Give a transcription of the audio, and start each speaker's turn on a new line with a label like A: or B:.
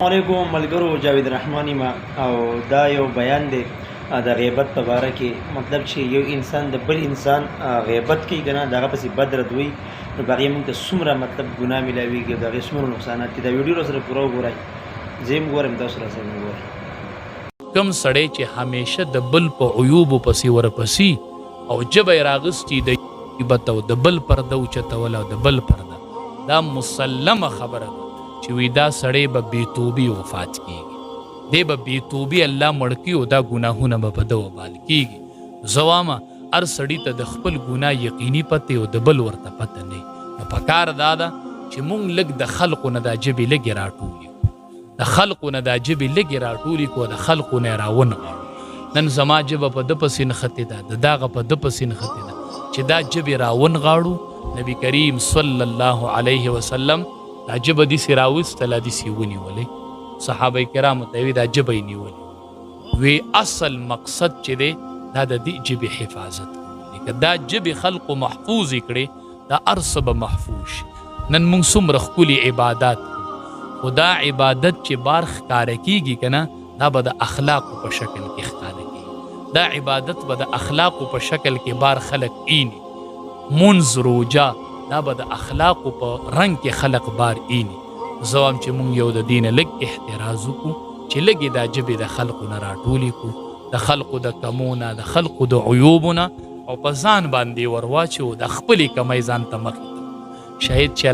A: علیکم ملګرو جاوید رحمانی ما او دا یو بیان دی د غیبت په باره کې مطلب چې یو انسان د بل انسان غیبت کوي که نه د هغه پسې بد رد وایي نو په هغې موږ ته څومره مطلب ګناه میلاویږي او د هغې څومره نقصانات دي دا ویډیو راسره پوره وګورئ زه یې ګورم تاسو راسره وګورئ
B: کم سړی چې همیشه د بل په عیوبو پسې ورپسي او ژبه یې راغستي د غیبت او د بل پرده اوچتول او د بل پرده دا مسلمه خبره ده چې وی دا سړی به بېتوبي وفات کیږي دی به بېتوبي الله مړ کي او دا ګناهونه به په ده وبال کیږي زه وایم هر سړي ته د خپل ګناه یقیني پته او د بل ورته پته نه نو پکار دا ده چې مونږ لږ د خلقو نه دا ژبې لږې راټولي د خلقو نه دا ژبې لږې راټولي کو د خلقو نه یې راونغاړو نن زما ژبه په ده پسې نښتې ده د دغه په ده پسې نښتې ده چې دا ژبې راونغاړو نبي کریم صلی الله علیه وسلم دا ژبه داسې راویستله داسې ونیولې صحابه کرامو ته وی دا ژبه یې نیولې وی اصل مقصد چې دی دا د دې ژبې حفاظت کوي که دا ژبې خلقو محفوظې کړې دا هر څه به محفوظ شي نن موږ څومره ښکلي عبادات کوو خو دا عبادت چې بار ښکاره کیږي که نه دا به د اخلاقو په شکل کې ښکاره کیږي دا عبادت به د اخلاقو په شکل کې بار خلق اینی منځ روجه دا به د اخلاقو په رنګ کې خلق بار اینی زه وایم چې مونږ یو د دې نه لږ احتراز وکړو چې لږې دا ژبې د خلقو نه راټولې کړو د خلقو د کمو نه د خلقو د عیوبو نه او په ځان باندې ور واچو د خپلې کمۍ ځان ته مخې ته شاید چې